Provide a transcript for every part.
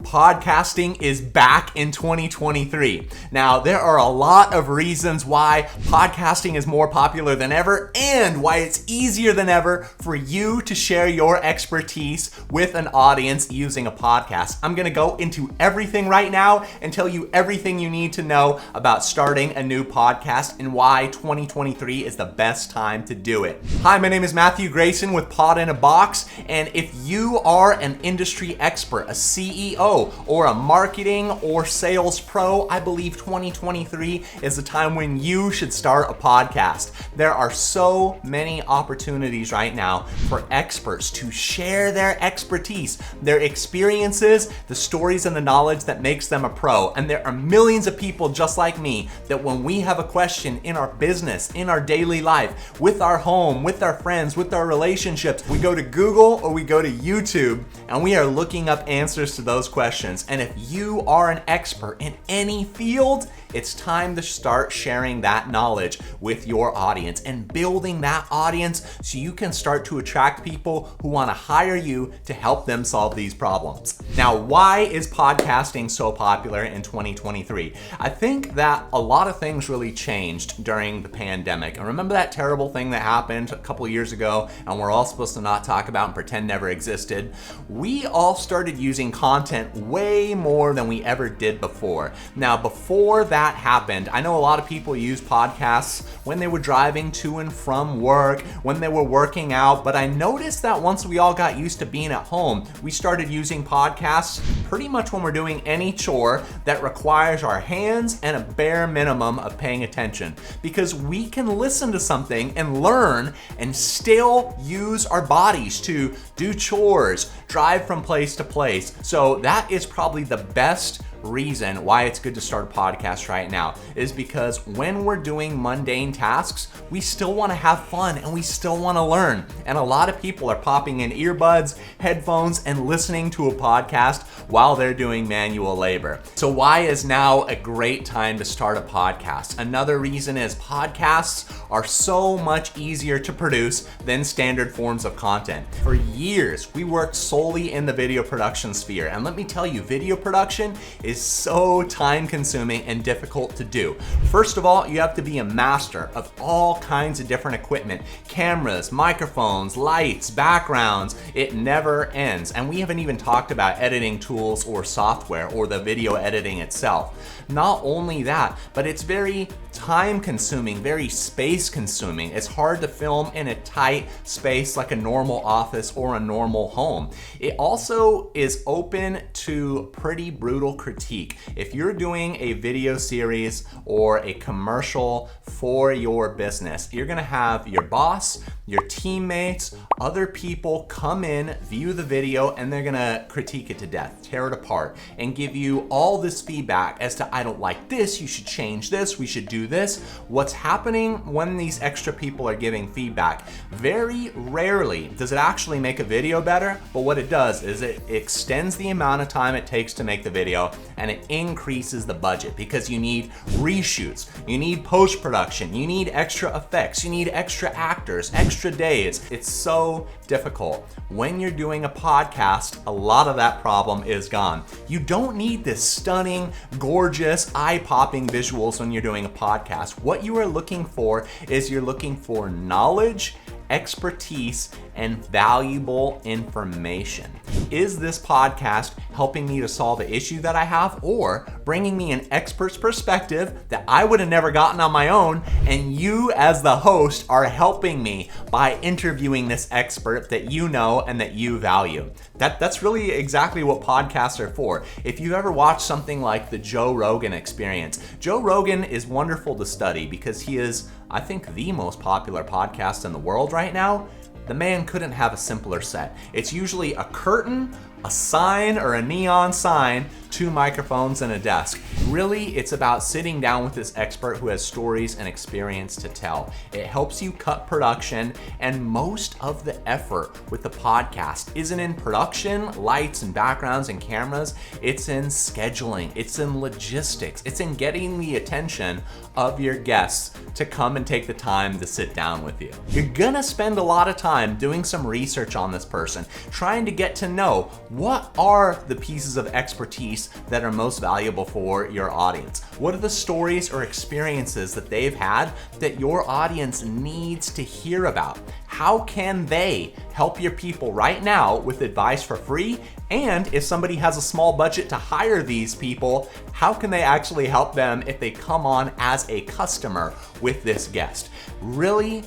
podcasting is back in 2023. Now, there are a lot of reasons why podcasting is more popular than ever and why it's easier than ever for you to share your expertise with an audience using a podcast. I'm going to go into everything right now and tell you everything you need to know about starting a new podcast and why 2023 is the best time to do it. Hi, my name is Matthew Grayson with Pod in a Box, and if you are an industry expert, a CEO, or a marketing or sales pro, I believe 2023 is the time when you should start a podcast. There are so many opportunities right now for experts to share their expertise, their experiences, the stories and the knowledge that makes them a pro. And there are millions of people just like me that when we have a question in our business, in our daily life, with our home, with our friends, with our relationships, we go to Google or we go to YouTube and we are looking up answers to those questions. And if you are an expert in any field, it's time to start sharing that knowledge with your audience and building that audience so you can start to attract people who want to hire you to help them solve these problems. Now, why is podcasting so popular in 2023? I think that a lot of things really changed during the pandemic. And remember that terrible thing that happened a couple of years ago and we're all supposed to not talk about and pretend never existed? We all started using content way more than we ever did before. Now, before that happened, I know a lot of people use podcasts when they were driving to and from work, when they were working out, but I noticed that once we all got used to being at home, we started using podcasts pretty much when we're doing any chore that requires our hands and a bare minimum of paying attention, because we can listen to something and learn and still use our bodies to do chores, drive from place to place. So that is probably the best reason why it's good to start a podcast right now, is because when we're doing mundane tasks, we still want to have fun and we still want to learn. And a lot of people are popping in earbuds, headphones, and listening to a podcast while they're doing manual labor. So why is now a great time to start a podcast? Another reason is podcasts are so much easier to produce than standard forms of content. For years, we worked solely in the video production sphere. And let me tell you, video production is so time consuming and difficult to do. First of all, you have to be a master of all kinds of different equipment, cameras, microphones, lights, backgrounds. It never ends. And we haven't even talked about editing tools or software or the video editing itself. Not only that, but it's very time consuming, very space consuming. It's hard to film in a tight space like a normal office or a normal home. It also is open to pretty brutal critique. If you're doing a video series or a commercial for your business, you're gonna have your boss, your teammates, other people come in, view the video, and they're gonna critique it to death, tear it apart, and give you all this feedback as to, I don't like this, you should change this, we should do this. What's happening when these extra people are giving feedback? Very rarely does it actually make a video better, but what it does is it extends the amount of time it takes to make the video, and it increases the budget because you need reshoots, you need post-production, you need extra effects, you need extra actors, extra days. It's so difficult. When you're doing a podcast, a lot of that problem is gone. You don't need this stunning, gorgeous, eye-popping visuals when you're doing a podcast. What you are looking for is you're looking for knowledge, expertise, and valuable information. Is this podcast helping me to solve an issue that I have, or bringing me an expert's perspective that I would have never gotten on my own, and you as the host are helping me by interviewing this expert that you know and that you value? That's really exactly what podcasts are for. If you've ever watched something like the Joe Rogan Experience, Joe Rogan is wonderful to study because he is, I think, the most popular podcast in the world right now. The man couldn't have a simpler set. It's usually a curtain, a sign, or a neon sign 2 microphones, and a desk. Really, it's about sitting down with this expert who has stories and experience to tell. It helps you cut production, and most of the effort with the podcast isn't in production, lights and backgrounds and cameras. It's in scheduling, it's in logistics, it's in getting the attention of your guests to come and take the time to sit down with you. You're gonna spend a lot of time doing some research on this person, trying to get to know what are the pieces of expertise that are most valuable for your audience. What are the stories or experiences that they've had that your audience needs to hear about? How can they help your people right now with advice for free? And if somebody has a small budget to hire these people, how can they actually help them if they come on as a customer with this guest? Really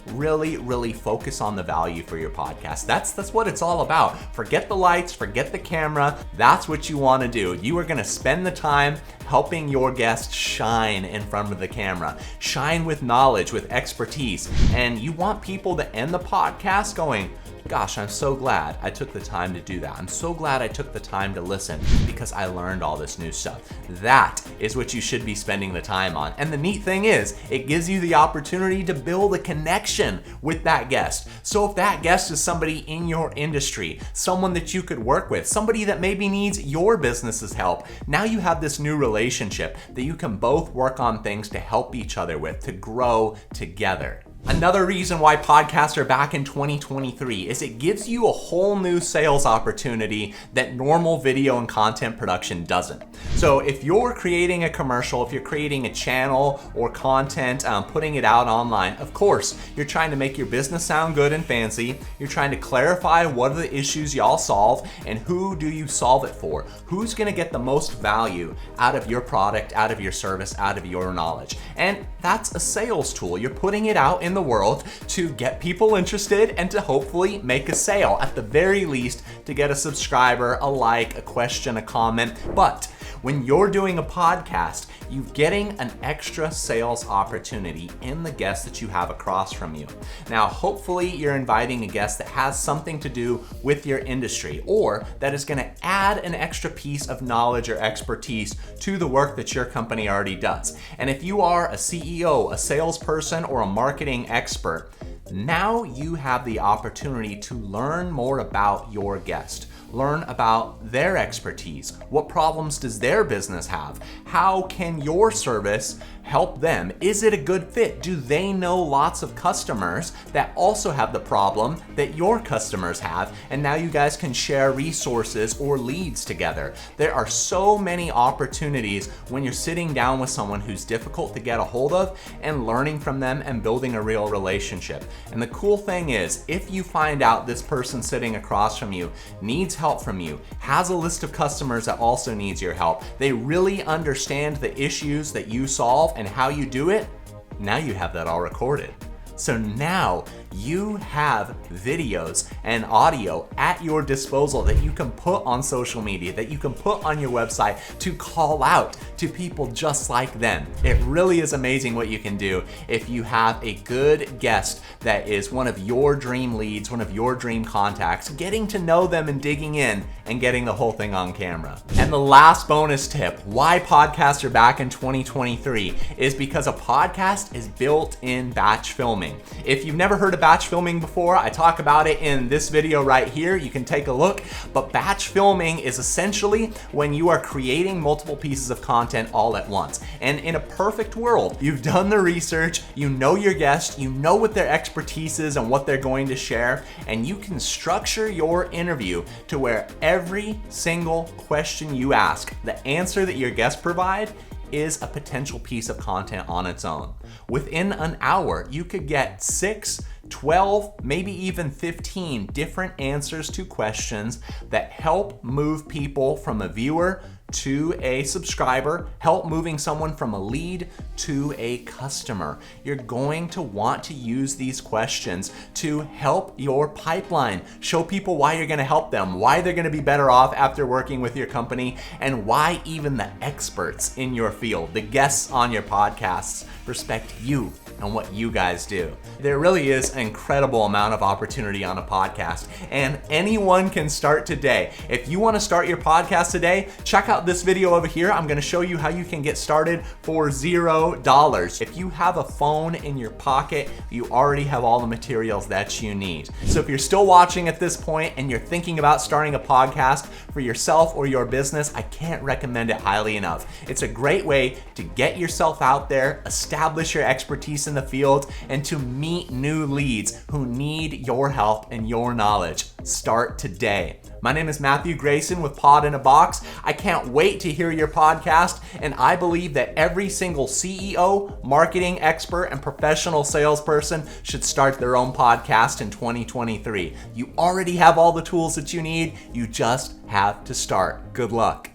focus on the value for your podcast. That's what it's all about. Forget the lights, forget the camera. That's what you want to do. You are going to spend the time helping your guests shine in front of the camera, shine with knowledge, with expertise. And you want people to end the podcast going, gosh, I'm so glad I took the time to do that. I'm so glad I took the time to listen because I learned all this new stuff. That is what you should be spending the time on. And the neat thing is, it gives you the opportunity to build a connection with that guest. So if that guest is somebody in your industry, someone that you could work with, somebody that maybe needs your business's help, now you have this new relationship that you can both work on things to help each other with, to grow together. Another reason why podcasts are back in 2023 is it gives you a whole new sales opportunity that normal video and content production doesn't. So if you're creating a commercial, if you're creating a channel or content, putting it out online, of course, you're trying to make your business sound good and fancy. You're trying to clarify what are the issues y'all solve and who do you solve it for? Who's gonna get the most value out of your product, out of your service, out of your knowledge? And that's a sales tool. You're putting it out in the world to get people interested and to hopefully make a sale, at the very least to get a subscriber, a like, a question, a comment. But when you're doing a podcast, you're getting an extra sales opportunity in the guest that you have across from you. Now, hopefully you're inviting a guest that has something to do with your industry or that is gonna add an extra piece of knowledge or expertise to the work that your company already does. And if you are a CEO, a salesperson, or a marketing expert, now you have the opportunity to learn more about your guest. Learn about their expertise. What problems does their business have? How can your service help them? Is it a good fit? Do they know lots of customers that also have the problem that your customers have? And now you guys can share resources or leads together. There are so many opportunities when you're sitting down with someone who's difficult to get a hold of and learning from them and building a real relationship. And the cool thing is, if you find out this person sitting across from you needs help from you, has a list of customers that also needs your help, they really understand the issues that you solve and how you do it, now you have that all recorded. So now you have videos and audio at your disposal that you can put on social media, that you can put on your website to call out to people just like them. It really is amazing what you can do if you have a good guest that is one of your dream leads, one of your dream contacts, getting to know them and digging in and getting the whole thing on camera. And the last bonus tip, why podcasts are back in 2023, is because a podcast is built in batch filming. If you've never heard of batch filming before, I talk about it in this video right here. You can take a look. But batch filming is essentially when you are creating multiple pieces of content all at once. And in a perfect world, you've done the research, you know your guest, you know what their expertise is and what they're going to share, and you can structure your interview to where every single question you ask, the answer that your guest provide is a potential piece of content on its own. Within an hour, you could get 6, 12, maybe even 15 different answers to questions that help move people from a viewer to a subscriber, help moving someone from a lead to a customer. You're going to want to use these questions to help your pipeline, show people why you're going to help them, why they're going to be better off after working with your company, and why even the experts in your field, the guests on your podcasts, respect you and what you guys do. There really is an incredible amount of opportunity on a podcast, and anyone can start today. If you want to start your podcast today, check out out this video over here, I'm gonna show you how you can get started for $0. If you have a phone in your pocket, you already have all the materials that you need. So if you're still watching at this point and you're thinking about starting a podcast for yourself or your business, I can't recommend it highly enough. It's a great way to get yourself out there, establish your expertise in the field, and to meet new leads who need your help and your knowledge. Start today. My name is Matthew Grayson with Pod in a Box. I can't wait to hear your podcast, and I believe that every single CEO, marketing expert, and professional salesperson should start their own podcast in 2023. You already have all the tools that you need. You just have to start. Good luck.